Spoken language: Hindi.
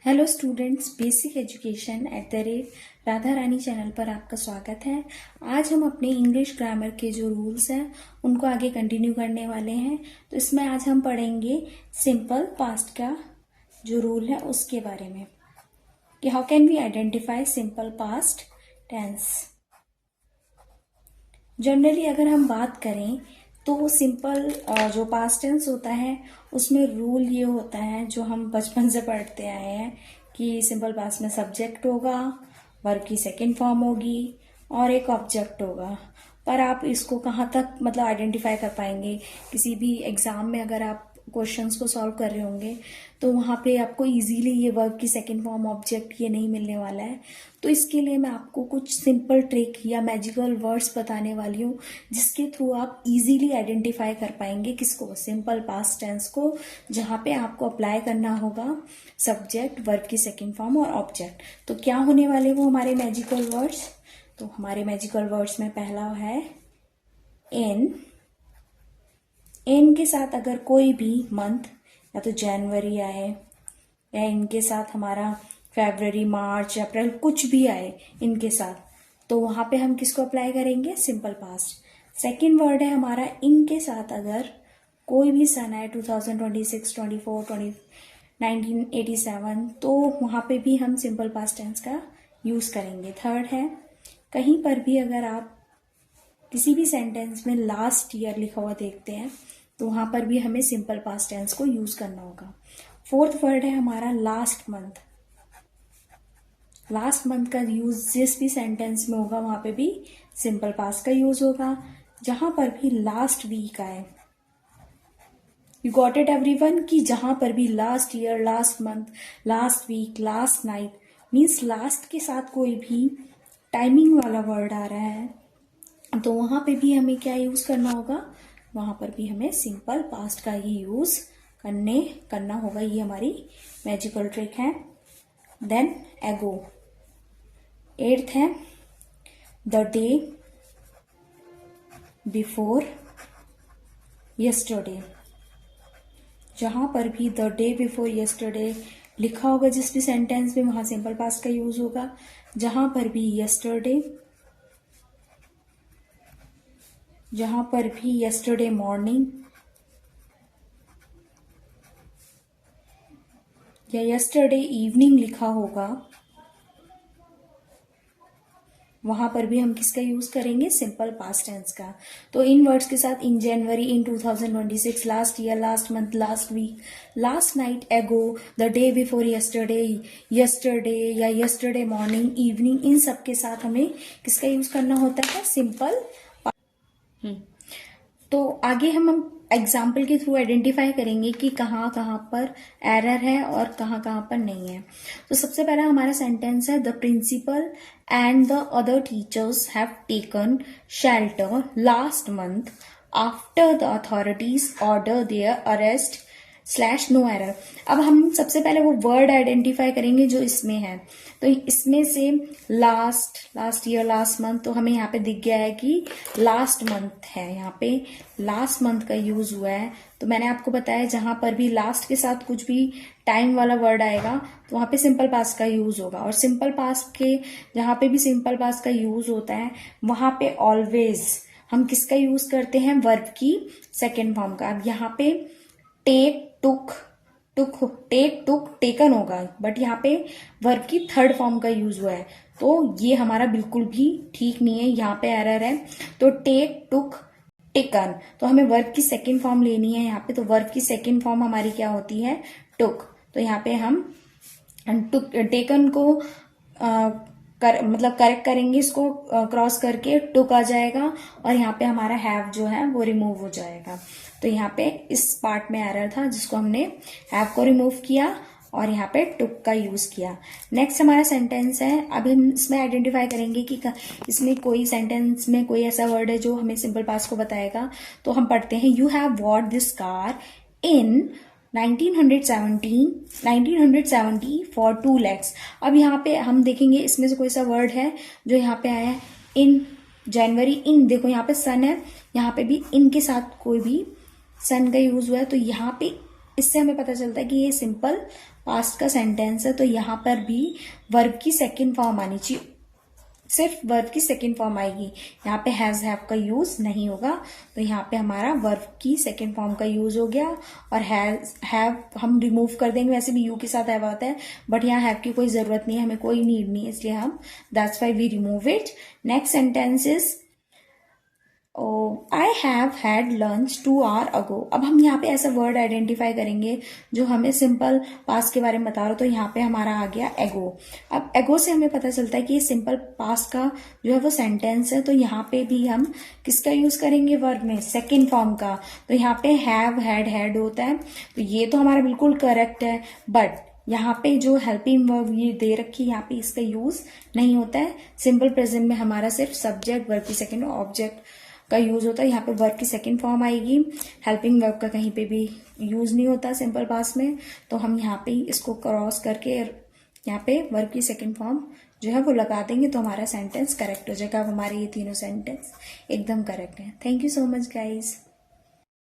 Hello students, basic education @ Radha Rani channel पर आपका स्वागत है। आज हम अपने इंग्लिश ग्रामर के जो रूल्स हैं उनको आगे कंटिन्यू करने वाले हैं। तो इसमें आज हम पढ़ेंगे सिंपल पास्ट का जो रूल है उसके बारे में कि how can we identify simple past tense. Generally अगर हम बात करें तो सिंपल जो पास्ट टेंस होता है उसमें रूल ये होता है जो हम बचपन से पढ़ते आए हैं कि सिंपल पास्ट में सब्जेक्ट होगा, वर्ब की सेकंड फॉर्म होगी और एक ऑब्जेक्ट होगा। पर आप इसको कहाँ तक मतलब आइडेंटिफाई कर पाएंगे? किसी भी एग्जाम में अगर आप क्वेश्चंस को सॉल्व कर रहे होंगे तो वहां पे आपको इजीली ये वर्ब की सेकंड फॉर्म ऑब्जेक्ट ये नहीं मिलने वाला है। तो इसके लिए मैं आपको कुछ सिंपल ट्रिक या मैजिकल वर्ड्स बताने वाली हूँ जिसके थ्रू आप इजीली आइडेंटिफाई कर पाएंगे किसको, सिंपल पास्ट टेंस को, जहां पे आपको अप्लाई करना होगा सब्जेक्ट, वर्ब की सेकंड फॉर्म और ऑब्जेक्ट। तो क्या होने वाले वो हमारे मैजिकल वर्ड्स? तो हमारे मैजिकल वर्ड्स में पहला है इन के साथ अगर कोई भी मंथ या तो जनवरी आए या इनके साथ हमारा फरवरी, मार्च, अप्रैल कुछ भी आए इनके साथ, तो वहां पे हम किसको अप्लाई करेंगे? Simple past. सेकंड वर्ड है हमारा इनके साथ अगर कोई भी सन आए 2026, 24, 1987, तो वहां पे भी हम सिंपल पास्ट टेंस का यूज करेंगे। थर्ड है कहीं पर भी अगर आप किसी भी सेंटेंस में लास्ट ईयर लिखा हुआ देखते हैं तो वहां पर भी हमें सिंपल पास्ट टेंस को यूज करना होगा। फोर्थ वर्ड है हमारा लास्ट मंथ। लास्ट मंथ का यूज जिस भी सेंटेंस में होगा वहां पे भी सिंपल पास्ट का यूज होगा। जहां पर भी लास्ट वीक आए, यू गॉट इट एवरीवन, कि जहां पर भी last year, last month, last week, last night means last के साथ कोई भी टाइमिंग वाला वर्ड आ रहा है तो वहां पे भी हमें क्या यूज करना होगा? वहां पर भी हमें सिंपल पास्ट का ही यूज करना होगा। ये हमारी मैजिकल ट्रिक है। देन एगो। एट्थ है द डे बिफोर यस्टरडे। जहां पर भी द डे बिफोर यस्टरडे लिखा होगा जिस भी सेंटेंस में, वहां सिंपल पास्ट का यूज होगा। जहां पर भी यस्टरडे, जहां पर भी यस्टरडे मॉर्निंग या यस्टरडे इवनिंग लिखा होगा वहां पर भी हम किसका यूज करेंगे? सिंपल पास्ट टेंस का। तो इन वर्ड्स के साथ in January, in 2026, last year, last month, last week, last night, ago, the day before yesterday, yesterday या यस्टरडे मॉर्निंग, इवनिंग, इन सब के साथ हमें किसका यूज करना होता है? सिंपल। तो आगे हम एग्जाम्पल के थ्रू आइडेंटिफाई करेंगे कि कहाँ कहाँ पर एरर है और कहाँ कहाँ पर नहीं है। तो सबसे पहला हमारा सेंटेंस है the principal and the other teachers have taken shelter last month after the authorities order their arrest / no error. अब हम सबसे पहले वो वर्ड आइडेंटिफाई करेंगे जो इसमें है। तो इसमें से लास्ट ईयर, लास्ट मंथ, तो हमें यहाँ पे दिख गया है कि लास्ट मंथ है, यहाँ पे लास्ट मंथ का यूज हुआ है। तो मैंने आपको बताया जहां पर भी लास्ट के साथ कुछ भी टाइम वाला वर्ड आएगा तो वहां पे सिंपल पास्ट का यूज होगा। और सिंपल पास्ट के जहां पे भी सिंपल पास्ट का यूज होता है वहां पे ऑलवेज हम किसका यूज करते हैं? वर्ब की सेकेंड फॉर्म का। अब यहाँ पे टेक, टुक, टेकन होगा, बट यहाँ पे वर्ब की थर्ड फॉर्म का यूज हुआ है तो ये हमारा बिल्कुल भी ठीक नहीं है, यहाँ पे एरर है। तो टेक, टुक, टेकन, तो हमें वर्ब की सेकंड फॉर्म लेनी है यहाँ पे। तो वर्ब की सेकंड फॉर्म हमारी क्या होती है? टुक। तो यहाँ पे हम टेकन को मतलब करेक्ट करेंगे, इसको क्रॉस करके टुक आ जाएगा और यहाँ पे हमारा हैव जो है वो रिमूव हो जाएगा। तो यहाँ पे इस पार्ट में एरर था जिसको हमने हैव को रिमूव किया और यहाँ पे टुक का यूज किया। नेक्स्ट हमारा सेंटेंस है, अब हम इसमें आइडेंटिफाई करेंगे कि इसमें कोई सेंटेंस में कोई ऐसा वर्ड है जो हमें सिंपल पास्ट को बताएगा। तो हम पढ़ते हैं you have bought this car in 1970 for 2 lakhs। अब यहाँ पे हम देखेंगे इसमें से कोई सा वर्ड है जो यहाँ पे आया है इन जनवरी। इन देखो यहाँ पे सन है, यहाँ पे भी इन के साथ कोई भी सन का यूज हुआ है। तो यहाँ पे इससे हमें पता चलता है कि ये सिंपल पास्ट का सेंटेंस है तो यहाँ पर भी वर्ब की सेकेंड फॉर्म आनी चाहिए, सिर्फ वर्ब की सेकेंड फॉर्म आएगी, यहाँ पे हैज हैव का यूज नहीं होगा। तो यहाँ पे हमारा वर्ब की सेकेंड फॉर्म का यूज हो गया, और हैव हम रिमूव कर देंगे, वैसे भी यू के साथ हैव आता है, बट यहाँ हैव की कोई जरूरत नहीं है, हमें कोई नीड नहीं है, इसलिए हम that's why we remove it. Next sentence is I have had lunch 2 hour ago. अब हम यहाँ पे ऐसा वर्ड आइडेंटिफाई करेंगे जो हमें सिंपल पास्ट के बारे में बता रहा हो, तो यहाँ पे हमारा आ गया एगो। अब एगो से हमें पता चलता है कि ये सिंपल पास्ट का जो है वो सेंटेंस है, तो यहाँ पे भी हम किसका यूज करेंगे, वर्ब में सेकेंड फॉर्म का। तो यहाँ पे हैव हैड हैड होता है, तो ये तो हमारा बिल्कुल करेक्ट है, बट यहाँ पे जो हेल्पिंग वर्ब ये दे रखी है, यहाँ पे इसका यूज नहीं होता है। सिंपल प्रेजेंट में हमारा सिर्फ सब्जेक्ट, वर्ब की सेकेंड, ऑब्जेक्ट का यूज होता है। यहाँ पे वर्ब की सेकेंड फॉर्म आएगी, हेल्पिंग वर्ब का कहीं पे भी यूज नहीं होता सिंपल पास्ट में। तो हम यहाँ पे इसको क्रॉस करके यहाँ पे वर्ब की सेकेंड फॉर्म जो है वो लगा देंगे, तो हमारा सेंटेंस करेक्ट हो जाएगा। अब हमारे ये तीनों सेंटेंस एकदम करेक्ट है। Thank you so much guys.